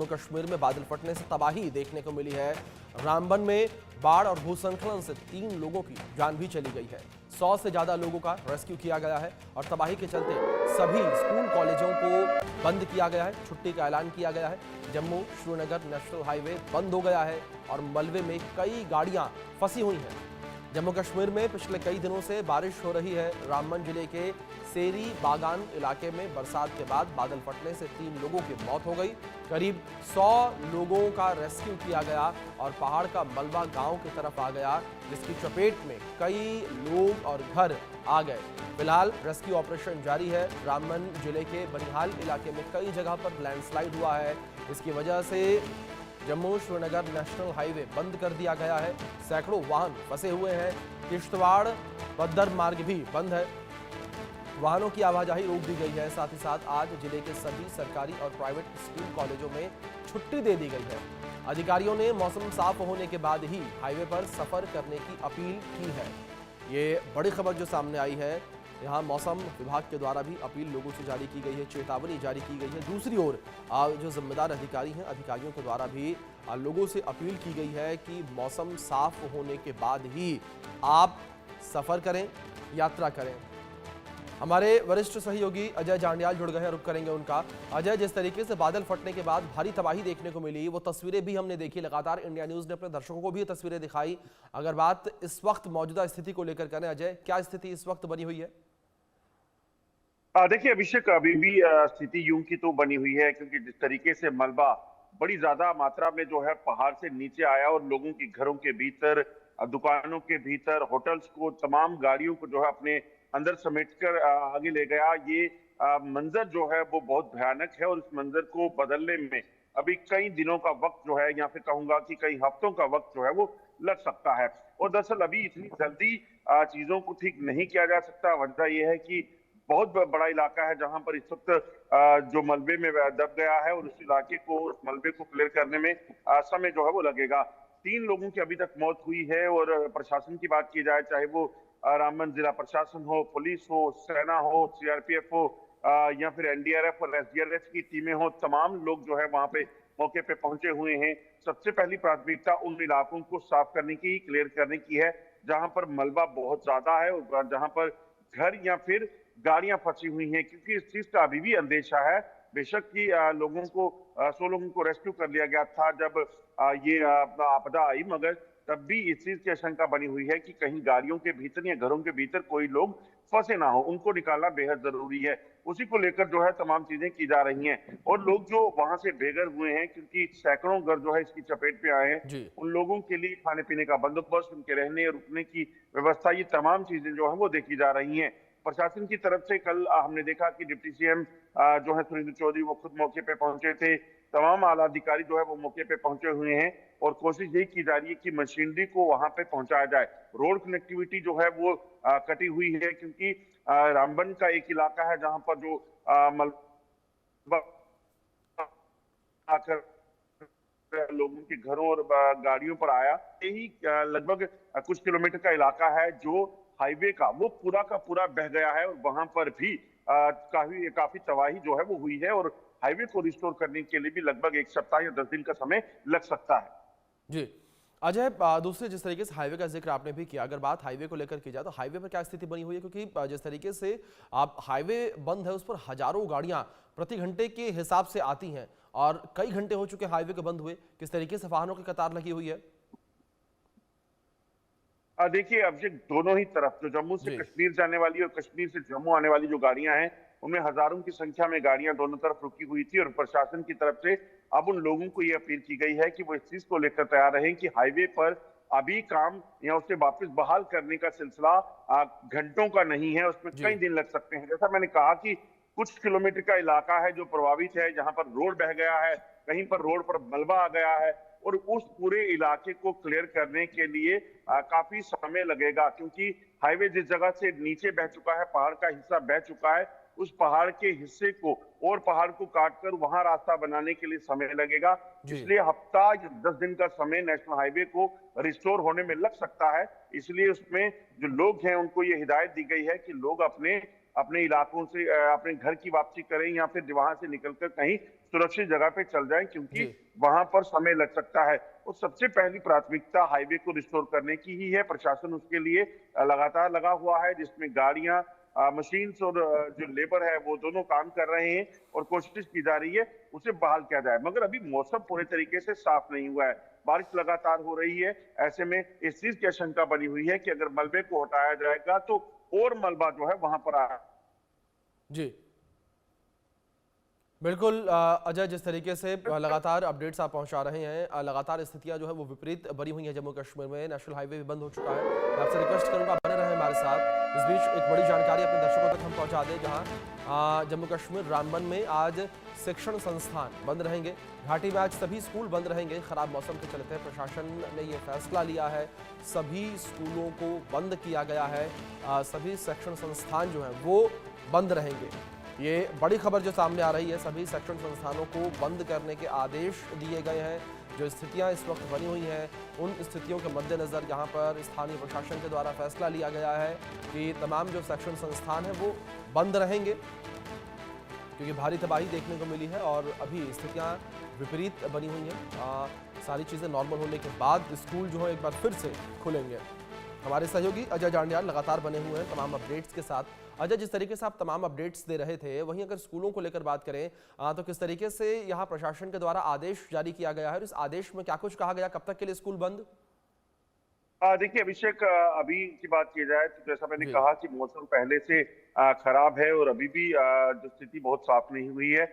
जम्मू कश्मीर में बादल फटने से तबाही देखने को मिली है। रामबन में बाढ़ और भूस्खलन से 3 लोगों की जान भी चली गई है। 100 से ज्यादा लोगों का रेस्क्यू किया गया है और तबाही के चलते सभी स्कूल कॉलेजों को बंद किया गया है। छुट्टी का ऐलान किया गया है। जम्मू श्रीनगर नेशनल हाईवे बंद हो गया है और मलबे में कई गाड़ियां फंसी हुई हैं। जम्मू कश्मीर में पिछले कई दिनों से बारिश हो रही है। रामबन जिले के सेरी बागान इलाके में बरसात के बाद बादल फटने से 3 लोगों की मौत हो गई। करीब 100 लोगों का रेस्क्यू किया गया और पहाड़ का मलबा गांव की तरफ आ गया, जिसकी चपेट में कई लोग और घर आ गए। फिलहाल रेस्क्यू ऑपरेशन जारी है। रामबन जिले के बनिहाल इलाके में कई जगह पर लैंडस्लाइड हुआ है। इसकी वजह से जम्मू श्रीनगर नेशनल हाईवे बंद कर दिया गया है। सैकड़ों वाहन फंसे हुए हैं। किश्तवाड़ बद्दर मार्ग भी बंद है। वाहनों की आवाजाही रोक दी गई है। साथ ही साथ आज जिले के सभी सरकारी और प्राइवेट स्कूल कॉलेजों में छुट्टी दे दी गई है। अधिकारियों ने मौसम साफ होने के बाद ही हाईवे पर सफर करने की अपील की है। ये बड़ी खबर जो सामने आई है, यहाँ मौसम विभाग के द्वारा भी अपील लोगों से जारी की गई है, चेतावनी जारी की गई है। दूसरी ओर जो जिम्मेदार अधिकारी हैं, अधिकारियों के द्वारा भी लोगों से अपील की गई है कि मौसम साफ होने के बाद ही आप सफर करें, यात्रा करें। हमारे वरिष्ठ सहयोगी अजय जांडियाल जुड़ गए हैं, रुक करेंगे उनका। अजय, जिस तरीके से बादल फटने के बाद भारी तबाही देखने को मिली, वो तस्वीरें भी हमने देखी। लगातार इंडिया न्यूज ने अपने दर्शकों को भी ये तस्वीरें दिखाई। अगर बात इस वक्त मौजूदा स्थिति को लेकर करें, अजय, क्या स्थिति इस वक्त बनी हुई है? देखिए अभिषेक, अभी भी स्थिति यूं की तो बनी हुई है, क्योंकि जिस तरीके से मलबा बड़ी ज्यादा मात्रा में जो है पहाड़ से नीचे आया और लोगों के घरों के भीतर, दुकानों के भीतर, होटल्स को, तमाम गाड़ियों को जो है अपने अंदर समेटकर आगे ले गया। ये मंजर जो है वो बहुत भयानक है और इस मंजर को बदलने में अभी कई दिनों का वक्त जो है, या फिर कहूंगा कि कई हफ्तों का वक्त जो है वो लग सकता है। और दरअसल अभी इतनी जल्दी चीजों को ठीक नहीं किया जा सकता। वजह यह है कि बहुत बड़ा इलाका है जहां पर इस वक्त जो मलबे में दब गया है, और उस इलाके को, उस मलबे को क्लियर करने में समय जो है वो लगेगा। 3 लोगों की अभी तक मौत हुई है। और प्रशासन की बात की जाए, चाहे वो रामबन जिला प्रशासन हो, पुलिस हो, सेना हो, सीआरपीएफ हो, या फिर एनडीआरएफ और एसडीआरएफ की टीमें हो, तमाम लोग जो है वहां पे मौके पे पहुंचे हुए हैं। सबसे पहली प्राथमिकता उन इलाकों को साफ करने की, क्लियर करने की है जहां पर मलबा बहुत ज्यादा है और जहां पर घर या फिर गाड़ियां फंसी हुई हैं, क्योंकि इस चीज का अभी भी अंदेशा है। बेशक कि लोगों को 100 लोगों को रेस्क्यू कर लिया गया था जब ये आपदा आई, मगर तब भी इस चीज की आशंका बनी हुई है कि कहीं गाड़ियों के भीतर या घरों के भीतर कोई लोग फंसे ना हो। उनको निकालना बेहद जरूरी है। उसी को लेकर जो है तमाम चीजें की जा रही हैं। और लोग जो वहां से बेघर हुए हैं, क्योंकि सैकड़ों घर जो है इसकी चपेट में आए हैं, जी। उन लोगों के लिए खाने पीने का बंदोबस्त, उनके रहने और रुकने की व्यवस्था, ये तमाम चीजें जो है वो देखी जा रही हैं। प्रशासन की तरफ से कल हमने देखा कि डिप्टी सीएम जो है सुरेंद्र चौधरी, वो खुद मौके पे पहुंचे थे। तमाम आला अधिकारी जो है वो मौके पे पहुंचे हुए हैं और कोशिश यही की जा रही है कि मशीनरी को वहां पे पहुंचाया जाए। रोड कनेक्टिविटी जो है वो कटी हुई है, क्योंकि रामबन का एक इलाका है जहां पर जो मलबा आकर लोगों के घरों और गाड़ियों पर आया। यही लगभग कुछ किलोमीटर का इलाका है जो हाईवे का वो पूरा का पूरा बह गया है और वहां पर भी काफी काफी तबाही जो है वो हुई है। और हाईवे को रिस्टोर करने के लिए भी लगभग 1 सप्ताह या 10 दिन का समय लग सकता है। जी अजय, दूसरे जिस तरीके से हाईवे का जिक्र आपने भी किया, अगर बात हाईवे को लेकर की जाए तो हाईवे पर क्या स्थिति बनी हुई है? क्योंकि जिस तरीके से आप हाईवे बंद है, उस पर हजारों गाड़ियां प्रति घंटे के हिसाब से आती हैं और कई घंटे हो चुके हाईवे के बंद हुए। किस तरीके से वाहनों की कतार लगी हुई है? देखिए अब ये दोनों ही तरफ, जो जम्मू से जी। कश्मीर जाने वाली और कश्मीर से जम्मू आने वाली जो गाड़ियां हैं, उनमें हजारों की संख्या में गाड़ियां दोनों तरफ रुकी हुई थी। और प्रशासन की तरफ से अब उन लोगों को ये अपील की गई है कि वो इस चीज को लेकर तैयार रहें कि हाईवे पर अभी काम या उसे वापस बहाल करने का सिलसिला घंटों का नहीं है, उसमें जी। कई दिन लग सकते हैं। जैसा मैंने कहा कि कुछ किलोमीटर का इलाका है जो प्रभावित है, जहां पर रोड बह गया है, कहीं पर रोड पर मलबा आ गया है, और उस पूरे इलाके को क्लियर करने के लिए काफी समय लगेगा, क्योंकि हाईवे जिस जगह से नीचे बह चुका है, पहाड़ का हिस्सा बह चुका है, उस पहाड़ के हिस्से को और पहाड़ को काटकर वहां रास्ता बनाने के लिए समय लगेगा। जी। इसलिए हफ्ता या 10 दिन का समय नेशनल हाईवे को रिस्टोर होने में लग सकता है। इसलिए उसमें जो लोग हैं उनको ये हिदायत दी गई है कि लोग अपने अपने इलाकों से अपने घर की वापसी करें या फिर वहां से निकलकर कहीं सुरक्षित जगह पे चल जाएं, क्योंकि वहां पर समय लग सकता है। और सबसे पहली प्राथमिकता हाईवे को रिस्टोर करने की ही है। प्रशासन उसके लिए लगातार लगा हुआ है, जिसमें गाड़ियां, मशीन्स और जो लेबर है वो दोनों काम कर रहे हैं और कोशिश की जा रही है उसे बहाल किया जाए। मगर अभी मौसम पूरे तरीके से साफ नहीं हुआ है, बारिश लगातार हो रही है। ऐसे में इस चीज की आशंका बनी हुई है कि अगर मलबे को हटाया जाएगा तो और मलबा जो है वहां पर आ जी बिल्कुल अजय, जिस तरीके से लगातार अपडेट्स आप पहुंचा रहे हैं, लगातार स्थितियां जो है वो विपरीत बनी हुई हैं जम्मू कश्मीर में। नेशनल हाईवे भी बंद हो चुका है। मैं आपसे रिक्वेस्ट करूंगा बने रहें हमारे साथ। इस बीच एक बड़ी जानकारी अपने दर्शकों तक हम पहुंचा दें, जहां जम्मू कश्मीर रामबन में आज शिक्षण संस्थान बंद रहेंगे। घाटी में आज सभी स्कूल बंद रहेंगे। खराब मौसम के चलते प्रशासन ने ये फैसला लिया है, सभी स्कूलों को बंद किया गया है। सभी शिक्षण संस्थान जो है वो बंद रहेंगे। ये बड़ी खबर जो सामने आ रही है, सभी शिक्षण संस्थानों को बंद करने के आदेश दिए गए हैं। जो स्थितियां इस वक्त बनी हुई हैं, उन स्थितियों के मद्देनज़र यहाँ पर स्थानीय प्रशासन के द्वारा फैसला लिया गया है कि तमाम जो शिक्षण संस्थान हैं वो बंद रहेंगे, क्योंकि भारी तबाही देखने को मिली है और अभी स्थितियाँ विपरीत बनी हुई हैं। सारी चीज़ें नॉर्मल होने के बाद स्कूल जो है एक बार फिर से खुलेंगे। हमारे सहयोगी अजय जांडियाल लगातार बने हुए हैं तमाम अपडेट्स के साथ। अजय, जिस तरीके से आप तमाम अपडेट्स दे रहे थे, वहीं अगर स्कूलों को लेकर बात करें तो किस तरीके से यहाँ प्रशासन के द्वारा आदेश जारी किया गया है और इस आदेश में क्या कुछ कहा गया, कब तक के लिए स्कूल बंद? देखिए अभिषेक, अभी की बात की जाए तो जैसा मैंने कहा कि मौसम पहले से खराब है और अभी भी जो स्थिति बहुत साफ नहीं हुई है,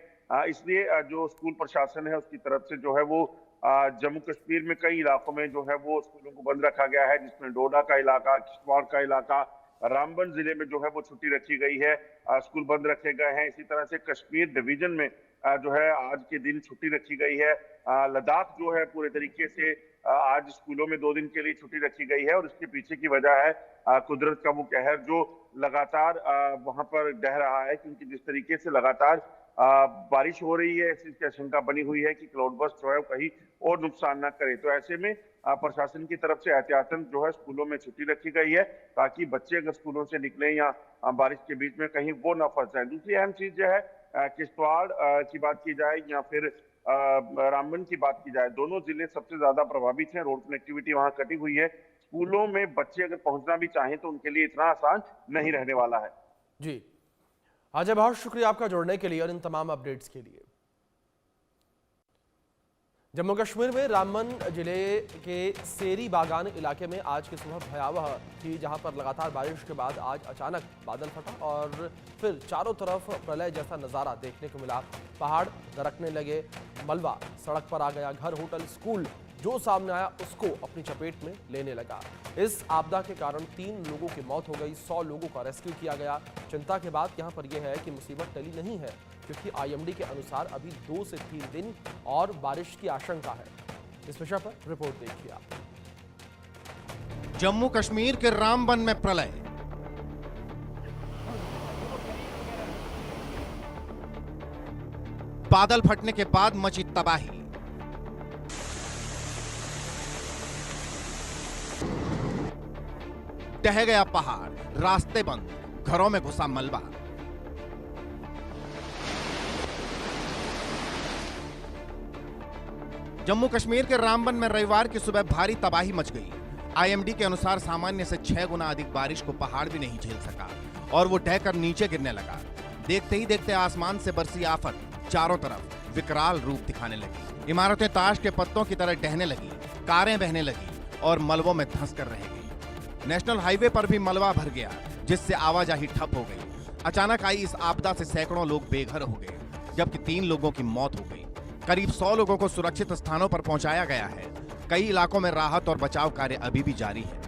इसलिए जो स्कूल प्रशासन है उसकी तरफ से जो है वो जम्मू कश्मीर में कई इलाकों में जो है वो स्कूलों को बंद रखा गया है, जिसमें डोडा का इलाका, किश्तवाड़ का इलाका, रामबन जिले में जो है वो छुट्टी रखी गई है, स्कूल बंद रखे गए हैं। इसी तरह से कश्मीर डिवीजन में जो है आज के दिन छुट्टी रखी गई है। लद्दाख जो है पूरे तरीके से आज स्कूलों में 2 दिन के लिए छुट्टी रखी गई है और इसके पीछे की वजह है कुदरत का वो कहर जो लगातार वहां पर ढह रहा है, क्योंकि जिस तरीके से लगातार बारिश हो रही है, इस चीज की आशंका बनी हुई है कि क्लाउड बर्स्ट जो है कहीं और नुकसान ना करे। तो ऐसे में प्रशासन की तरफ से एहतियातन जो है स्कूलों में छुट्टी रखी गई है, ताकि बच्चे अगर स्कूलों से निकले या बारिश के बीच में कहीं वो ना फंस जाए। दूसरी अहम चीज जो है किश्तवाड़ की बात की जाए या फिर रामबन की बात की जाए, दोनों जिले सबसे ज्यादा प्रभावित हैं। रोड कनेक्टिविटी वहां कटी हुई है। स्कूलों में बच्चे अगर पहुंचना भी चाहें तो उनके लिए इतना आसान नहीं रहने वाला है। जी अजय, बहुत शुक्रिया आपका जुड़ने के लिए और इन तमाम अपडेट्स के लिए। जम्मू कश्मीर में रामबन जिले के सेरी बागान इलाके में आज की सुबह भयावह थी, जहां पर लगातार बारिश के बाद आज अचानक बादल फटा और फिर चारों तरफ प्रलय जैसा नज़ारा देखने को मिला। पहाड़ दरकने लगे, मलबा सड़क पर आ गया, घर, होटल, स्कूल जो सामने आया उसको अपनी चपेट में लेने लगा। इस आपदा के कारण 3 लोगों की मौत हो गई, 100 लोगों का रेस्क्यू किया गया। चिंता की बात यहाँ पर यह है कि मुसीबत टली नहीं है, क्योंकि IMD के अनुसार अभी 2 से 3 दिन और बारिश की आशंका है। इस विषय पर रिपोर्ट देखिए आप। जम्मू कश्मीर के रामबन में प्रलय, बादल फटने के बाद मची तबाही। ढह गया पहाड़, रास्ते बंद, घरों में घुसा मलबा। जम्मू कश्मीर के रामबन में रविवार की सुबह भारी तबाही मच गई। IMD के अनुसार सामान्य से 6 गुना अधिक बारिश को पहाड़ भी नहीं झेल सका और वो ढहकर नीचे गिरने लगा। देखते ही देखते आसमान से बरसी आफत चारों तरफ विकराल रूप दिखाने लगी। इमारतें ताश के पत्तों की तरह ढहने लगी, कारें बहने लगी और मलबों में धंस कर रह गई। नेशनल हाईवे पर भी मलबा भर गया, जिससे आवाजाही ठप हो गई। अचानक आई इस आपदा से सैकड़ों लोग बेघर हो गए, जबकि 3 लोगों की मौत हो गई। करीब 100 लोगों को सुरक्षित स्थानों पर पहुंचाया गया है। कई इलाकों में राहत और बचाव कार्य अभी भी जारी है।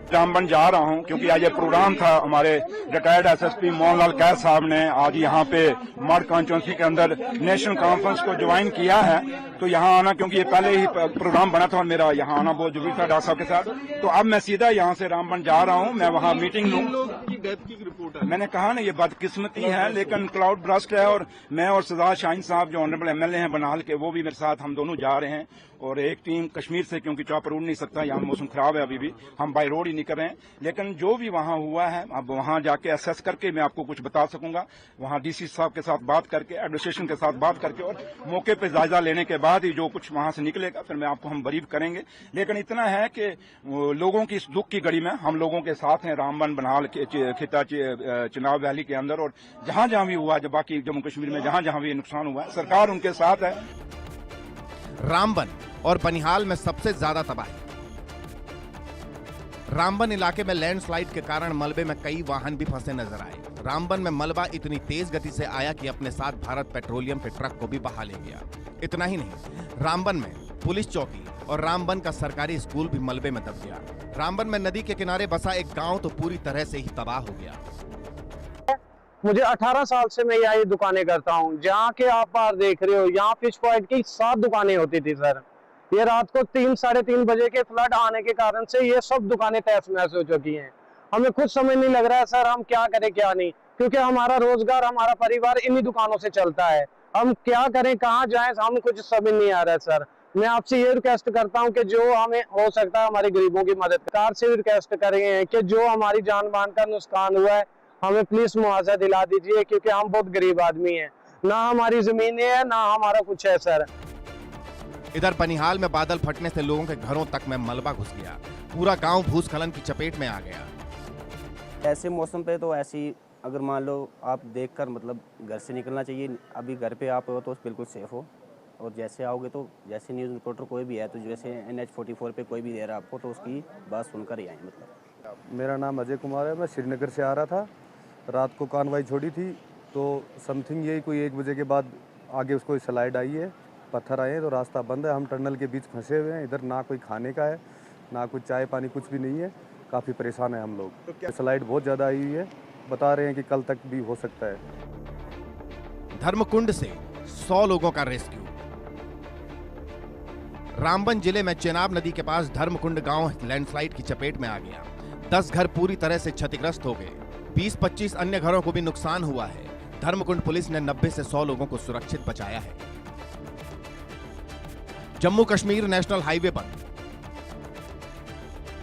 रामबन जा रहा हूं क्योंकि आज ये प्रोग्राम था। हमारे रिटायर्ड SSP मोहनलाल कैद साहब ने आज यहाँ पे मर्ड कॉन्स्टिट्यूंसी के अंदर नेशनल कॉन्फ्रेंस को ज्वाइन किया है, तो यहाँ आना, क्योंकि ये पहले ही प्रोग्राम बना था और मेरा यहाँ आना बहुत जरूरी था डॉक्टर साहब के साथ, तो अब मैं सीधा यहाँ से रामबन जा रहा हूँ। मैं वहाँ मीटिंग लूँ। डेथ की रिपोर्ट है। मैंने कहा ना ये बदकिस्मती है, लेकिन क्लाउड ब्रस्ट है। और मैं और सजाद शाहीन साहब जो ऑनरेबल एमएलए हैं बनाल के, वो भी मेरे साथ, हम दोनों जा रहे हैं। और एक टीम कश्मीर से, क्योंकि चॉपर उड़ नहीं सकता, यहाँ मौसम खराब है अभी भी, हम बाई रोड ही निकल रहे हैं। लेकिन जो भी वहाँ हुआ है, अब वहाँ जाके असेस करके मैं आपको कुछ बता सकूंगा। वहाँ डीसी साहब के साथ बात करके, एडमिनिस्ट्रेशन के साथ बात करके, और मौके पे जायजा लेने के बाद ही जो कुछ वहाँ से निकलेगा फिर मैं आपको हम ब्रीफ करेंगे। लेकिन इतना है कि लोगों की इस दुख की घड़ी में हम लोगों के साथ हैं, रामबन, बनाल, खिता, चिनाब वैली के अंदर, और जहां जहां भी हुआ, जो बाकी जम्मू कश्मीर में जहां जहां भी नुकसान हुआ है, सरकार उनके साथ है। रामबन और बनिहाल में सबसे ज्यादा तबाही। रामबन इलाके में लैंडस्लाइड के कारण मलबे में कई वाहन भी फंसे नजर आए। रामबन में मलबा इतनी तेज गति से आया कि अपने साथ भारत पेट्रोलियम के ट्रक को भी बहा ले गया। इतना ही नहीं, रामबन में पुलिस चौकी और रामबन का सरकारी स्कूल भी मलबे में दब गया। रामबन में नदी के किनारे बसा एक गांव तो पूरी तरह से ही तबाह हो गया। मुझे 18 साल से मैं यहाँ दुकानें करता हूँ। जहाँ के आप बाहर देख रहे हो, यहाँ फिश पॉइंट की 7 दुकानें होती थी सर। ये रात को 3 साढ़े 3 बजे के फ्लड आने के कारण से ये सब दुकानें तहस नहस हो चुकी हैं। हमें कुछ समझ नहीं लग रहा है सर, हम क्या करें क्या नहीं, क्योंकि हमारा रोजगार, हमारा परिवार इन्हीं दुकानों से चलता है। हम क्या करें, कहाँ जाएं, हमें कुछ समझ नहीं आ रहा है सर। मैं आपसे ये रिक्वेस्ट करता हूं कि जो हमें हो सकता है हमारे गरीबों की मदद, सरकार से भी रिक्वेस्ट कर रहे हैं कि जो हमारी जान मान का नुकसान हुआ है हमें प्लीज मुआवजा दिला दीजिए, क्योंकि हम बहुत गरीब आदमी हैं, ना हमारी जमीनें हैं ना हमारा कुछ है सर। इधर बनिहाल में बादल फटने से लोगों के घरों तक में मलबा घुस गया। पूरा गांव भूस्खलन की चपेट में आ गया। ऐसे मौसम पे तो ऐसी, अगर मान लो आप देखकर मतलब घर से निकलना चाहिए। अभी घर पे आप हो तो बिल्कुल सेफ हो, और जैसे आओगे तो जैसे न्यूज़ रिपोर्टर कोई भी है तो जैसे NH-44 पे कोई भी दे रहा है आपको, तो उसकी बात सुनकर ही आए। मतलब मेरा नाम अजय कुमार है, मैं श्रीनगर से आ रहा था। रात को कानवाई छोड़ी थी तो समथिंग यही कोई 1 बजे के बाद आगे उसको स्लाइड आई है, पत्थर आए हैं, तो रास्ता बंद है। हम टनल के बीच फंसे हुए हैं। इधर ना कोई खाने का है, ना कुछ चाय पानी, कुछ भी नहीं है। काफ़ी परेशान है हम लोग। तो स्लाइड बहुत ज़्यादा आई हुई है, बता रहे हैं कि कल तक भी हो सकता है। धर्मकुंड से 100 लोगों का रेस्क्यू। रामबन जिले में चेनाब नदी के पास धर्मकुंड गांव लैंडस्लाइड की चपेट में आ गया। 10 घर पूरी तरह से क्षतिग्रस्त हो गए। 20-25 अन्य घरों को भी नुकसान हुआ है। धर्मकुंड पुलिस ने 90 से 100 लोगों को सुरक्षित बचाया है। जम्मू कश्मीर नेशनल हाईवे पर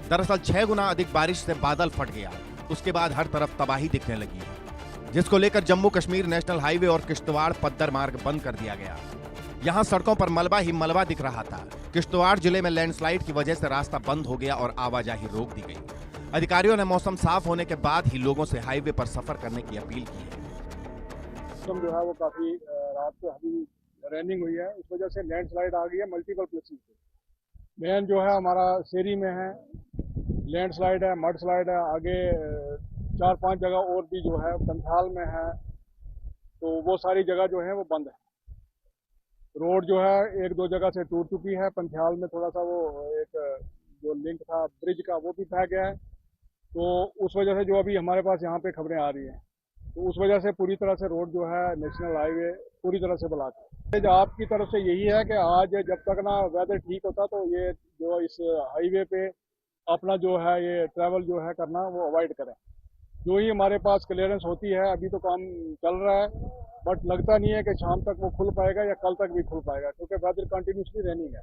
दरअसल 6 गुना अधिक बारिश से बादल फट गया। उसके बाद हर तरफ तबाही दिखने लगी है, जिसको लेकर जम्मू कश्मीर नेशनल हाईवे और किश्तवाड़ पद्दर मार्ग बंद कर दिया गया। यहां सड़कों पर मलबा ही मलबा दिख रहा था। किश्तवाड़ जिले में लैंडस्लाइड की वजह से रास्ता बंद हो गया और आवाजाही रोक दी गई। अधिकारियों ने मौसम साफ होने के बाद ही लोगों से हाईवे पर सफर करने की अपील की है। मौसम जो है वो काफी रात को अभी रेनिंग हुई है, उस वजह से लैंडस्लाइड आ गई है मल्टीपल प्लेसेस पे। मेन जो है हमारा शेरी में है लैंडस्लाइड है, मड स्लाइड है, आगे 4-5 जगह और भी जो है पंथाल में है, तो वो सारी जगह जो है वो बंद है। रोड जो है 1-2 जगह से टूट चुकी है। पंथाल में थोड़ा सा वो एक जो लिंक था ब्रिज का वो भी बह गया है, तो उस वजह से जो अभी हमारे पास यहाँ पे खबरें आ रही हैं, तो उस वजह से पूरी तरह से रोड जो है नेशनल हाईवे पूरी तरह से ब्लॉक है। आपकी तरफ से यही है कि आज जब तक ना वेदर ठीक होता तो ये जो इस हाईवे पे अपना जो है ये ट्रैवल जो है करना वो अवॉइड करें। जो ही हमारे पास क्लियरेंस होती है, अभी तो काम चल रहा है, बट लगता नहीं है कि शाम तक वो खुल पाएगा या कल तक भी खुल पाएगा, क्योंकि वेदर कंटिन्यूसली रनिंग है।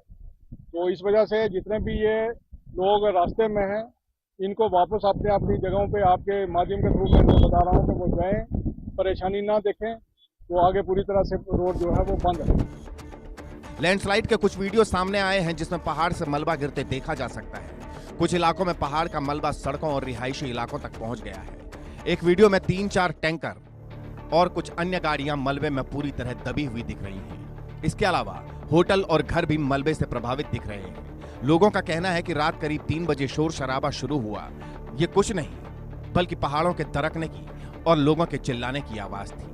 तो इस वजह से जितने भी ये लोग रास्ते में हैं, इनको वापस अपनी जगहों पे आपके माध्यम के थ्रू मैं बता रहा हूँ कि वो जाएं, परेशानी ना देखें, तो आगे पूरी तरह से रोड जो है वो बंद है। लैंडस्लाइड के कुछ वीडियो सामने आए हैं जिसमें पहाड़ से मलबा गिरते देखा जा सकता है। कुछ इलाकों में पहाड़ का मलबा सड़कों और रिहायशी इलाकों तक पहुंच गया है। एक वीडियो में 3-4 टैंकर और कुछ अन्य गाड़ियां मलबे में पूरी तरह दबी हुई दिख रही हैं। इसके अलावा होटल और घर भी मलबे से प्रभावित दिख रहे हैं। लोगों का कहना है कि रात करीब 3 बजे शोर शराबा शुरू हुआ। ये कुछ नहीं बल्कि पहाड़ों के दरकने की और लोगों के चिल्लाने की आवाज थी।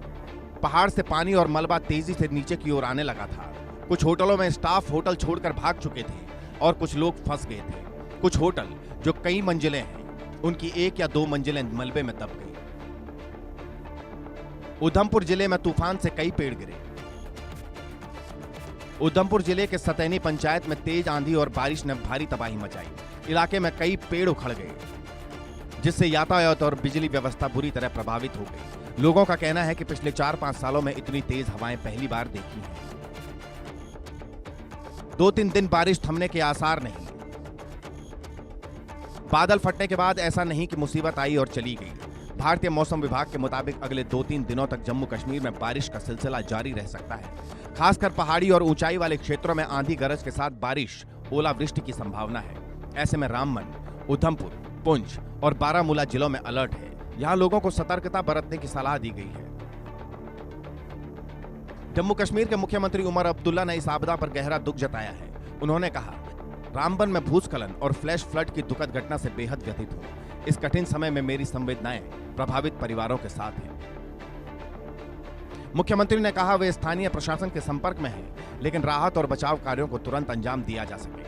पहाड़ से पानी और मलबा तेजी से नीचे की ओर आने लगा था। कुछ होटलों में स्टाफ होटल छोड़कर भाग चुके थे और कुछ लोग फंस गए थे। कुछ होटल जो कई मंजिलें हैं, उनकी 1 या 2 मंजिलें मलबे में दब गई। उधमपुर जिले में तूफान से कई पेड़ गिरे। उधमपुर जिले के सतैनी पंचायत में तेज आंधी और बारिश ने भारी तबाही मचाई। इलाके में कई पेड़ उखड़ गए, जिससे यातायात और बिजली व्यवस्था बुरी तरह प्रभावित हो गई। लोगों का कहना है कि पिछले 4-5 सालों में इतनी तेज हवाएं पहली बार देखी हैं। 2-3 दिन बारिश थमने के आसार नहीं। बादल फटने के बाद ऐसा नहीं कि मुसीबत आई और चली गई। भारतीय मौसम विभाग के मुताबिक अगले 2-3 दिनों तक जम्मू कश्मीर में बारिश का सिलसिला जारी रह सकता है। खासकर पहाड़ी और ऊंचाई वाले क्षेत्रों में आंधी गरज के साथ बारिश, ओलावृष्टि की संभावना है। ऐसे में रामबन, उधमपुर, पुंछ और बारामूला जिलों में अलर्ट है। यहां लोगों को सतर्कता बरतने की सलाह दी गई है। जम्मू कश्मीर के मुख्यमंत्री उमर अब्दुल्ला ने इस आपदा पर गहरा दुख जताया है। उन्होंने कहा, रामबन में भूस्खलन और फ्लैश फ्लड की दुखद घटना से बेहद व्यथित हूं। इस कठिन समय में मेरी संवेदनाएं प्रभावित परिवारों के साथ हैं। मुख्यमंत्री ने कहा वे स्थानीय प्रशासन के संपर्क में हैं, लेकिन राहत और बचाव कार्यों को तुरंत अंजाम दिया जा सके।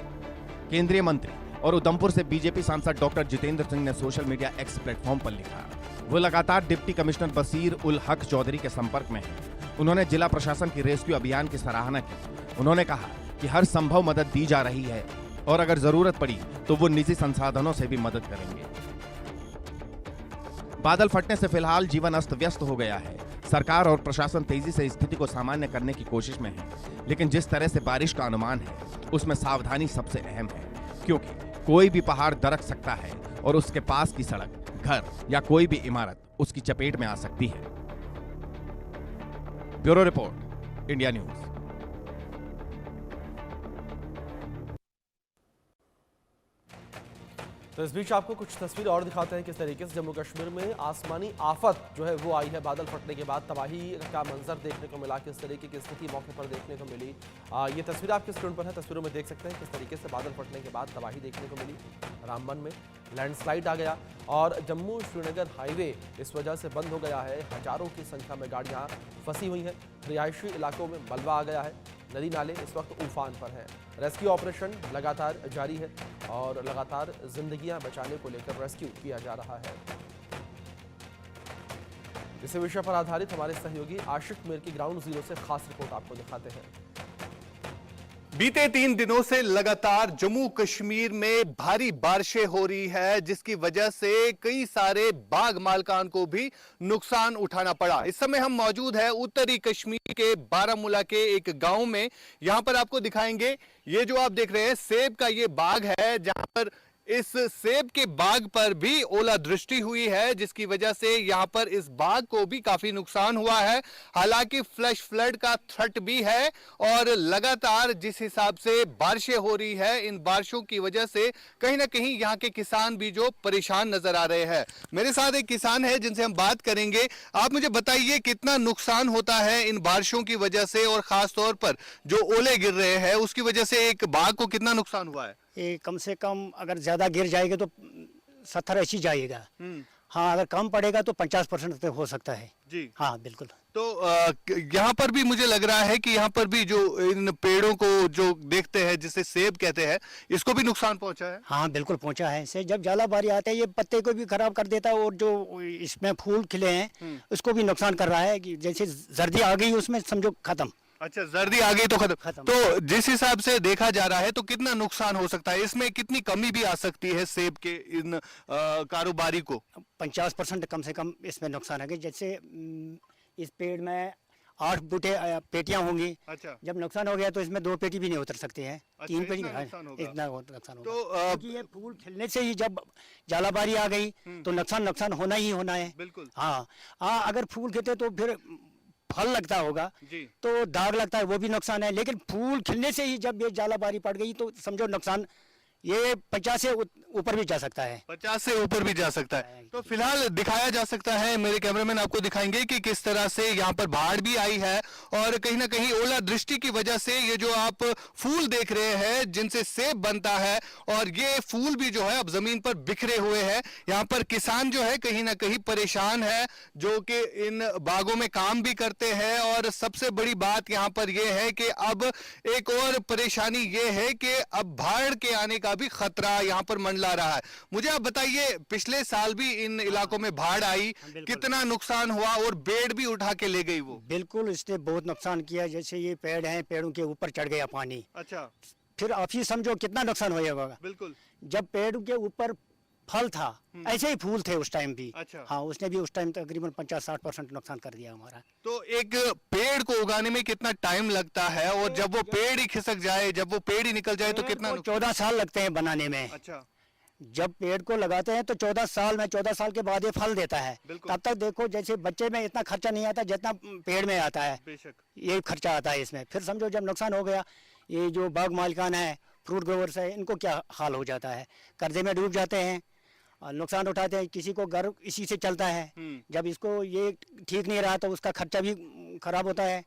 केंद्रीय मंत्री और उधमपुर से बीजेपी सांसद डॉक्टर जितेंद्र सिंह ने सोशल मीडिया एक्स प्लेटफॉर्म पर लिखा, वो लगातार डिप्टी कमिश्नर बसीर उल हक चौधरी के संपर्क में हैं। उन्होंने जिला प्रशासन की रेस्क्यू अभियान की सराहना की। उन्होंने कहा कि हर संभव मदद दी जा रही है और अगर जरूरत पड़ी तो वो निजी संसाधनों से भी मदद करेंगे। बादल फटने से फिलहाल जीवन अस्त व्यस्त हो गया है। सरकार और प्रशासन तेजी से स्थिति को सामान्य करने की कोशिश में है, लेकिन जिस तरह से बारिश का अनुमान है उसमें सावधानी सबसे अहम है, क्योंकि कोई भी पहाड़ दरक सकता है और उसके पास की सड़क, घर या कोई भी इमारत उसकी चपेट में आ सकती है। Bureau report, India news. तो इस बीच आपको कुछ तस्वीर और दिखाते हैं किस तरीके से जम्मू कश्मीर में आसमानी आफत जो है वो आई है। बादल फटने के बाद तबाही का मंजर देखने को मिला, किस तरीके की स्थिति मौके पर देखने को मिली। ये तस्वीर आपके स्क्रीन पर है, तस्वीरों में देख सकते हैं किस तरीके से बादल फटने के बाद तबाही देखने को मिली। रामबन में लैंडस्लाइड आ गया और जम्मू श्रीनगर हाईवे इस वजह से बंद हो गया है। हजारों की संख्या में गाड़ियां फंसी हुई हैं। रिहायशी इलाकों में मलबा आ गया है। नदी नाले इस वक्त उफान पर हैं। रेस्क्यू ऑपरेशन लगातार जारी है और लगातार जिंदगियां बचाने को लेकर रेस्क्यू किया जा रहा है। इसी विषय पर आधारित हमारे सहयोगी आशिक मीर की ग्राउंड जीरो से खास रिपोर्ट आपको दिखाते हैं। बीते 3 दिनों से लगातार जम्मू कश्मीर में भारी बारिशें हो रही है, जिसकी वजह से कई सारे बाग मालकान को भी नुकसान उठाना पड़ा। इस समय हम मौजूद है उत्तरी कश्मीर के बारामूला के एक गांव में। यहां पर आपको दिखाएंगे, ये जो आप देख रहे हैं सेब का ये बाग है, जहां पर इस सेब के बाग पर भी ओलावृष्टि हुई है, जिसकी वजह से यहां पर इस बाग को भी काफी नुकसान हुआ है। हालांकि फ्लैश फ्लड का थ्रेट भी है और लगातार जिस हिसाब से बारिशें हो रही है, इन बारिशों की वजह से कहीं ना कहीं यहां के किसान भी जो परेशान नजर आ रहे हैं। मेरे साथ एक किसान है जिनसे हम बात करेंगे। आप मुझे बताइए कितना नुकसान होता है इन बारिशों की वजह से, और खास तौर पर जो ओले गिर रहे हैं उसकी वजह से एक बाग को कितना नुकसान हुआ है? ये कम से कम अगर ज्यादा गिर जाएगा तो 70-80 जाएगा। हाँ, अगर कम पड़ेगा तो 50% तक हो सकता है जी। हाँ बिल्कुल। तो यहाँ पर भी मुझे लग रहा है कि यहाँ पर भी जो इन पेड़ों को जो देखते हैं जिसे सेब कहते हैं, इसको भी नुकसान पहुंचा है। हाँ बिल्कुल पहुंचा है। से जब जालाबारी आता है ये पत्ते को भी खराब कर देता है और जो इसमें फूल खिले हैं उसको भी नुकसान कर रहा है। कि जैसे जर्दी आ गई उसमें समझो खत्म। अच्छा, जर्दी आ गई तो खत्म। तो जिस हिसाब से देखा जा रहा है तो कितना नुकसान हो सकता है, इसमें कितनी कमी भी आ सकती है सेब के इन कारोबारी को? 50% कम से कम इसमें नुकसान है। जैसे इस पेड़ में 8 बूटे पेटियां होंगी। अच्छा। जब नुकसान हो गया तो इसमें 2 पेटी भी नहीं उतर सकते हैं। अच्छा, 3 पेटी इतना नुकसान होगा। तो ये फूल खिलने से ही जब जालाबारी आ गई तो नुकसान होना ही होना है। बिल्कुल। हाँ, अगर फूल खिलते तो फिर फल लगता होगा जी, तो दाग लगता है, वो भी नुकसान है। लेकिन फूल खिलने से ही जब ये जालाबारी पड़ गई तो समझो नुकसान ये 50 से ऊपर भी जा सकता है। 50 से ऊपर भी जा सकता है। तो फिलहाल दिखाया जा सकता है, मेरे कैमरामैन आपको दिखाएंगे कि किस तरह से यहाँ पर बाढ़ भी आई है और कहीं ना कहीं ओलावृष्टि की वजह से ये जो आप फूल देख रहे हैं जिनसे सेब बनता है, और ये फूल भी जो है अब जमीन पर बिखरे हुए हैं। यहाँ पर किसान जो है कहीं ना कहीं परेशान है, जो कि इन बागों में काम भी करते हैं। और सबसे बड़ी बात यहाँ पर यह है कि अब एक और परेशानी ये है कि अब बाढ़ के आने का भी खतरा यहाँ पर मंडला रहा है। मुझे आप बताइए, पिछले साल भी इन इलाकों में बाढ़ आई, कितना नुकसान हुआ और पेड़ भी उठा के ले गई वो? बिल्कुल, इसने बहुत नुकसान किया। जैसे ये पेड़ हैं, पेड़ों के ऊपर चढ़ गया पानी। अच्छा। फिर आप ही समझो कितना नुकसान हो होगा। बिल्कुल। जब पेड़ के ऊपर फल था, ऐसे ही फूल थे उस टाइम भी। अच्छा। हाँ, उसने भी उस टाइम तकरीबन 50-60% नुकसान कर दिया हमारा। तो एक पेड़ को उगाने में कितना टाइम लगता है, और जब वो पेड़ ही खिसक जाए, जब वो पेड़ ही निकल जाए तो कितना 14 साल लगते हैं बनाने में। अच्छा। जब पेड़ को लगाते हैं तो 14 साल के बाद ये फल देता है। तब तक देखो जैसे बच्चे में इतना खर्चा नहीं आता जितना पेड़ में आता है, बेशक ये खर्चा आता है इसमें। फिर समझो जब नुकसान हो गया, ये जो बाग मालिकान है, फ्रूट ग्रोवर्स है, इनको क्या हाल हो जाता है, कर्जे में डूब जाते हैं और नुकसान उठाते हैं। किसी को घर इसी से चलता है, जब इसको ये ठीक नहीं रहा तो उसका खर्चा भी खराब होता है।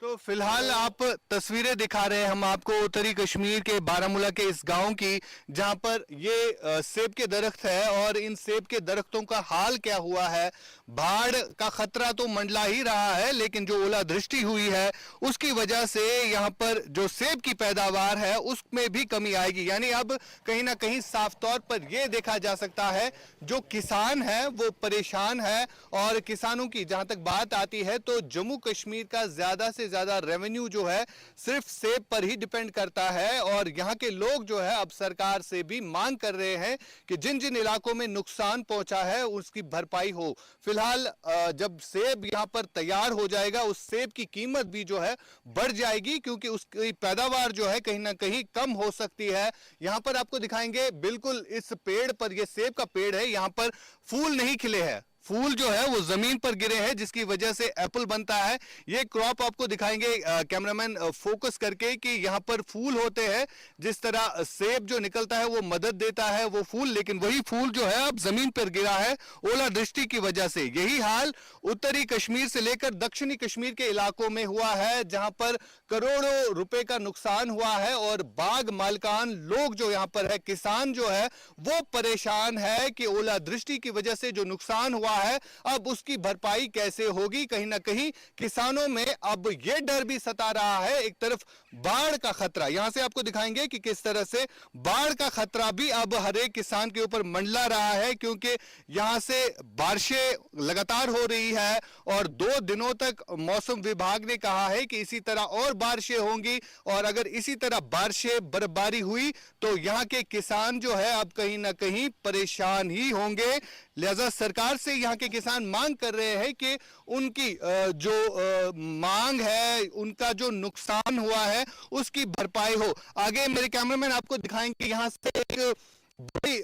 तो फिलहाल आप तस्वीरें दिखा रहे हैं हम आपको उत्तरी कश्मीर के बारामूला के इस गांव की, जहां पर ये सेब के दरख्त है, और इन सेब के दरख्तों का हाल क्या हुआ है। बाढ़ का खतरा तो मंडला ही रहा है, लेकिन जो ओलादृष्टि हुई है उसकी वजह से यहां पर जो सेब की पैदावार है उसमें भी कमी आएगी। यानी अब कहीं ना कहीं साफ तौर पर यह देखा जा सकता है जो किसान है वो परेशान है। और किसानों की जहां तक बात आती है तो जम्मू कश्मीर का ज्यादा से ज्यादा रेवेन्यू जो है सिर्फ सेब पर ही डिपेंड करता है, और यहाँ के लोग जो है अब सरकार से भी मांग कर रहे हैं कि जिन जिन इलाकों में नुकसान पहुंचा है उसकी भरपाई हो। फिलहाल जब सेब यहाँ पर तैयार हो जाएगा उस सेब की कीमत भी जो है बढ़ जाएगी, क्योंकि उसकी पैदावार जो है कहीं ना कहीं कम हो सकती है। यहाँ पर आपको दिखाएंगे, बिल्कुल इस पेड़ पर, यह सेब का पेड़ है, यहाँ पर फूल नहीं खिले हैं, फूल जो है वो जमीन पर गिरे हैं, जिसकी वजह से एप्पल बनता है। ये क्रॉप आपको दिखाएंगे कैमरामैन फोकस करके कि यहाँ पर फूल होते हैं, जिस तरह सेब जो निकलता है वो मदद देता है वो फूल, लेकिन वही फूल जो है अब जमीन पर गिरा है ओलादृष्टि की वजह से। यही हाल उत्तरी कश्मीर से लेकर दक्षिणी कश्मीर के इलाकों में हुआ है, जहां पर करोड़ों रुपए का नुकसान हुआ है, और बाग मालिकान लोग जो यहाँ पर है, किसान जो है वो परेशान है कि ओलादृष्टि की वजह से जो नुकसान हुआ है अब उसकी भरपाई कैसे होगी। कहीं ना कहीं किसानों में अब यह डर भी सता रहा है। एक तरफ बाढ़ का खतरा, यहां से आपको दिखाएंगे कि किस तरह से बाढ़ का खतरा भी अब हर एक किसान के ऊपर मंडला रहा है, क्योंकि यहां से बारिशें लगातार हो रही है, और 2 दिनों तक मौसम विभाग ने कहा है कि इसी तरह और बारिशें होंगी, और अगर इसी तरह बारिशें बर्फबारी हुई तो यहां के किसान जो है अब कहीं ना कहीं परेशान ही होंगे। लिहाजा सरकार से यहाँ के किसान मांग कर रहे हैं कि उनकी जो मांग है, उनका जो नुकसान हुआ है उसकी भरपाई हो। आगे मेरे कैमरामैन आपको दिखाएंगे, यहाँ से एक बड़ी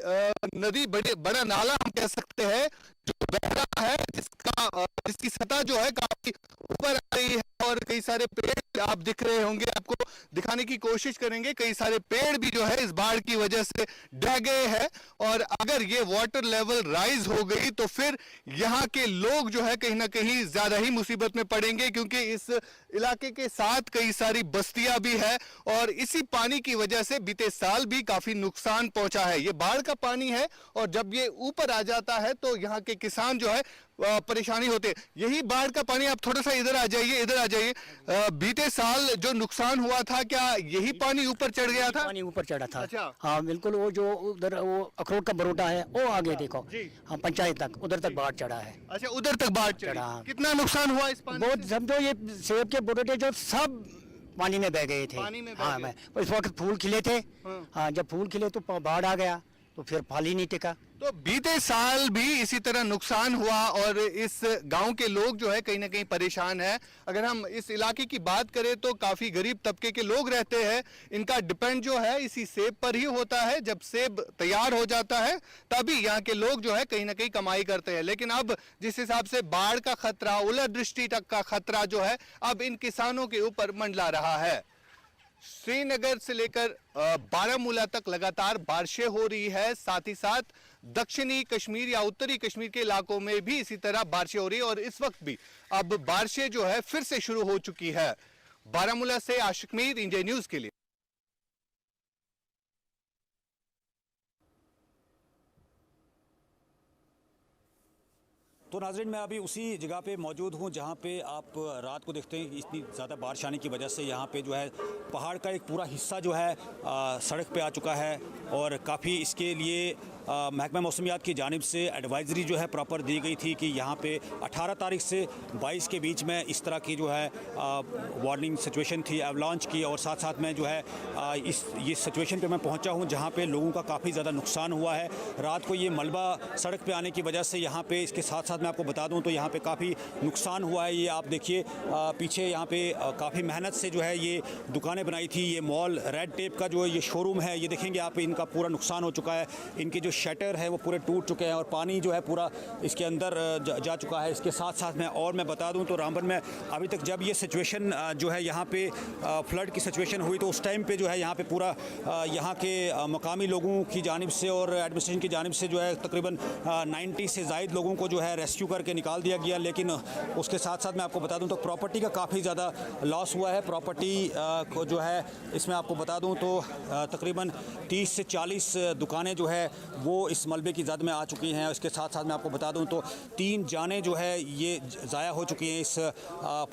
नदी, बड़ा नाला हम कह सकते हैं जो बह रहा है, जिसकी सतह जो है काफी ऊपर आ रही है, और कई सारे पेड़ आप दिख रहे होंगे, आपको दिखाने की कोशिश करेंगे। कई सारे पेड़ भी जो है इस बाढ़ की वजह से ढह गए हैं, और अगर ये वाटर लेवल राइज हो गई तो फिर यहाँ के लोग जो है कहीं ना कहीं ज्यादा ही मुसीबत में पड़ेंगे, क्योंकि इस इलाके के साथ कई सारी बस्तियां भी है, और इसी पानी की वजह से बीते साल भी काफी नुकसान पहुंचा है। ये बाढ़ का पानी है, और जब ये ऊपर आ जाता है तो यहाँ के किसान जो है परेशानी होते। यही बाढ़ का पानी, आप थोड़ा सा इधर आ जाइए, बीते साल जो नुकसान हुआ था क्या यही पानी ऊपर चढ़ गया था? पानी ऊपर चढ़ा था। अच्छा। हाँ बिल्कुल, वो जो उधर वो अखरोट का बरोटा है वो आगे देखो, हाँ पंचायत तक, उधर तक बाढ़ चढ़ा है। अच्छा, उधर तक बाढ़ चढ़ा। कितना नुकसान हुआ इस पानी बहुत, समझो ये सेब के बरोटे जो सब पानी में बह गए थे। हाँ, मैं इस वक्त फूल खिले थे। हाँ, जब फूल खिले तो बाढ़ आ गया, तो फिर फल ही नहीं टिका। तो बीते साल भी इसी तरह नुकसान हुआ, और इस गांव के लोग जो है कहीं ना कहीं परेशान है। अगर हम इस इलाके की बात करें तो काफी गरीब तबके के लोग रहते हैं, इनका डिपेंड जो है इसी सेब पर ही होता है। जब सेब तैयार हो जाता है तभी यहाँ के लोग जो है कहीं ना कहीं कमाई करते हैं, लेकिन अब जिस हिसाब से बाढ़ का खतरा, ओलादृष्टि तक का खतरा जो है अब इन किसानों के ऊपर मंडला रहा है। श्रीनगर से लेकर बारामूला तक लगातार बारिशें हो रही है, साथ ही साथ दक्षिणी कश्मीर या उत्तरी कश्मीर के इलाकों में भी इसी तरह बारिशें हो रही है, और इस वक्त भी अब बारिशें जो है फिर से शुरू हो चुकी है। बारामूला से आशिक मीर, इंडिया न्यूज के लिए। तो नाज़रीन, मैं अभी उसी जगह पे मौजूद हूँ जहाँ पे आप रात को देखते हैं कि इतनी ज़्यादा बारिश आने की वजह से यहाँ पे जो है पहाड़ का एक पूरा हिस्सा जो है सड़क पे आ चुका है, और काफ़ी इसके लिए महकमा मौसमियात की जानिब से एडवाइजरी जो है प्रॉपर दी गई थी कि यहाँ पे 18 तारीख से 22 के बीच में इस तरह की जो है वार्निंग सिचुएशन थी एवलांच की, और साथ साथ में जो है ये सिचुएशन पे मैं पहुँचा हूँ जहाँ पे लोगों का काफ़ी ज़्यादा नुकसान हुआ है। रात को ये मलबा सड़क पे आने की वजह से यहाँ पे, इसके साथ साथ मैं आपको बता दूँ तो यहाँ पे काफ़ी नुकसान हुआ है। ये आप देखिए पीछे यहाँ पे काफ़ी मेहनत से जो है ये दुकानें बनाई थी। ये मॉल रेड टेप का जो ये शोरूम है, ये देखेंगे आप, इनका पूरा नुकसान हो चुका है। इनके जो शटर है वो पूरे टूट चुके हैं और पानी जो है पूरा इसके अंदर जा चुका है। इसके साथ साथ मैं बता दूं तो रामबन में अभी तक जब ये सिचुएशन जो है यहाँ पे फ्लड की सिचुएशन हुई तो उस टाइम पे जो है यहाँ पे पूरा यहाँ के मकामी लोगों की जानिब से और एडमिनिस्ट्रेशन की जानिब से जो है तकरीबन 90 से ज़ायद लोगों को जो है रेस्क्यू करके निकाल दिया गया। लेकिन उसके साथ साथ मैं आपको बता दूं तो प्रॉपर्टी का काफ़ी ज़्यादा लॉस हुआ है। प्रॉपर्टी को जो है इसमें आपको बता दूं तो तकरीबन 30 से 40 दुकानें जो है वो इस मलबे की जद में आ चुकी हैं। इसके साथ साथ मैं आपको बता दूं तो 3 जानें जो है ये ज़ाया हो चुकी हैं इस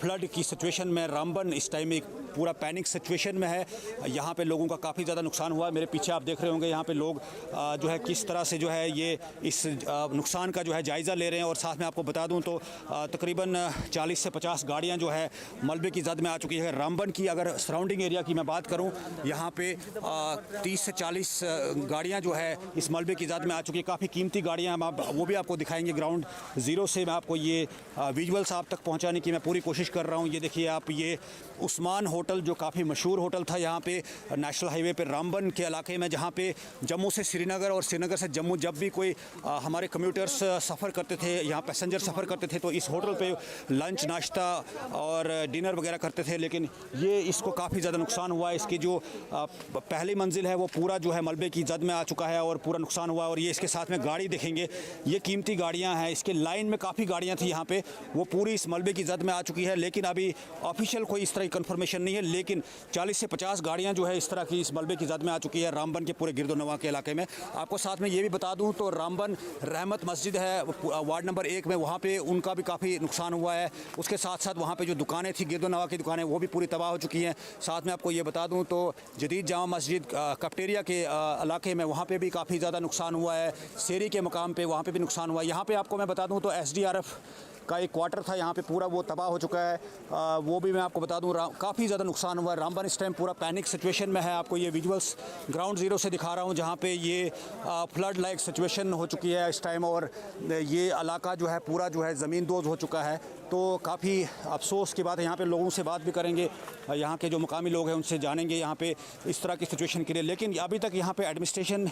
फ्लड की सिचुएशन में। रामबन इस टाइम एक पूरा पैनिक सिचुएशन में है। यहाँ पे लोगों का काफ़ी ज़्यादा नुकसान हुआ है। मेरे पीछे आप देख रहे होंगे यहाँ पे लोग जो है किस तरह से जो है ये इस नुकसान का जो है जायज़ा ले रहे हैं। और साथ में आपको बता दूं तो तकरीबन 40 से 50 गाड़ियाँ जो है मलबे की जद में आ चुकी है। रामबन की अगर सराउंडिंग एरिया की मैं बात करूँ, यहाँ पे 30 से 40 गाड़ियाँ जो है इस मलबे की जद में आ चुकी है। काफ़ी कीमती गाड़ियाँ, हम वो भी आपको दिखाएंगे। ग्राउंड ज़ीरो से मैं आपको ये विजुअल्स आप तक पहुँचाने की मैं पूरी कोशिश कर रहा हूँ। ये देखिए आप, ये उस्मान होटल जो काफ़ी मशहूर होटल था यहाँ पे नेशनल हाईवे पे रामबन के इलाके में, जहाँ पे जम्मू से श्रीनगर और श्रीनगर से जम्मू जब भी कोई हमारे कम्यूटर्स सफ़र करते थे, यहाँ पैसेंजर सफ़र करते थे तो इस होटल पे लंच नाश्ता और डिनर वगैरह करते थे। लेकिन ये इसको काफ़ी ज़्यादा नुकसान हुआ है। इसकी जो पहली मंजिल है वो पूरा जो है मलबे की जद में आ चुका है और पूरा नुकसान हुआ है। और ये इसके साथ में गाड़ी देखेंगे, ये कीमती गाड़ियाँ हैं। इसके लाइन में काफ़ी गाड़ियाँ थी यहाँ पे, वो पूरी इस मलबे की जद में आ चुकी है। लेकिन अभी ऑफिशियल कोई इस तरह की कन्फर्मेशन नहीं है, लेकिन 40 से 50 गाड़ियाँ जो है इस तरह की इस मलबे की जद में आ चुकी है रामबन के पूरे गिरदोनवा के इलाके में। आपको साथ में ये भी बता दूँ तो रामबन रहमत मस्जिद है वार्ड नंबर 1 में, वहाँ पे उनका भी काफ़ी नुकसान हुआ है। उसके साथ साथ वहाँ पे जो दुकानें थी गिरदोनवा की दुकानें, वो भी पूरी तबाह हो चुकी हैं। साथ में आपको ये बता दूँ तो जदीद जामा मस्जिद कफ्टेरिया के इलाके में, वहाँ पे भी काफ़ी ज़्यादा नुकसान हुआ है। सेरी के मकाम पे वहाँ पे भी नुकसान हुआ है। यहाँ पे आपको मैं बता दूँ तो SDRF का एक क्वार्टर था यहाँ पे, पूरा वो तबाह हो चुका है। वो भी मैं आपको बता दूँ काफ़ी ज़्यादा नुकसान हुआ है। रामबन इस टाइम पूरा पैनिक सिचुएशन में है। आपको ये विजुअल्स ग्राउंड ज़ीरो से दिखा रहा हूँ जहाँ पे ये फ्लड लाइक सिचुएशन हो चुकी है इस टाइम, और ये इलाका जो है पूरा जो है ज़मीन दोज़ हो चुका है। तो काफ़ी अफसोस की बात है। यहाँ पे लोगों से बात भी करेंगे, यहाँ के जो मुकामी लोग हैं उनसे जानेंगे यहाँ पे इस तरह की सिचुएशन के लिए। लेकिन अभी तक यहाँ पे एडमिनिस्ट्रेशन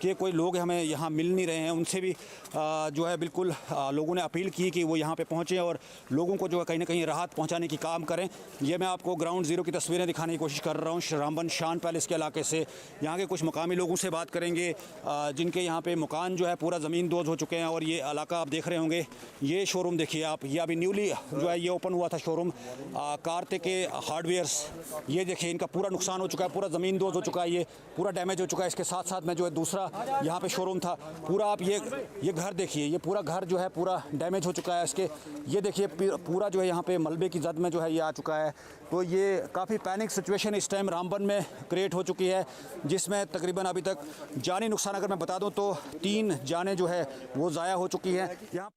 के कोई लोग हमें यहाँ मिल नहीं रहे हैं। उनसे भी जो है बिल्कुल लोगों ने अपील की कि वो यहाँ पे पहुँचें और लोगों को जो है कहीं ना कहीं राहत पहुँचाने की काम करें। ये मैं आपको ग्राउंड ज़ीरो की तस्वीरें दिखाने की कोशिश कर रहा हूँ रामबन शान पैलेस के इलाके से। यहाँ के कुछ मुकामी लोगों से बात करेंगे जिनके यहाँ पे मकान जो है पूरा ज़मीन दोज़ हो चुके हैं। और ये इलाका आप देख रहे होंगे, ये शोरूम देखिए आप, ये अभी न्यूली जो है ये ओपन हुआ था शोरूम कार्तिक के हार्डवेयर्स। ये देखिए इनका पूरा नुकसान हो चुका है, पूरा ज़मीन दोज़ हो चुका है, ये पूरा डैमेज हो चुका है। इसके साथ साथ में जो है दूसरा यहाँ पे शोरूम था पूरा, आप ये घर देखिए, ये पूरा घर जो है पूरा डैमेज हो चुका है। इसके ये देखिए पूरा जो है यहाँ पे मलबे की जद में जो है ये आ चुका है। तो ये काफ़ी पैनिक सिचुएशन इस टाइम रामबन में क्रिएट हो चुकी है, जिसमें तकरीबन अभी तक जानी नुकसान अगर मैं बता दूं तो 3 जानें जो है वो ज़ाया हो चुकी हैं। यहाँ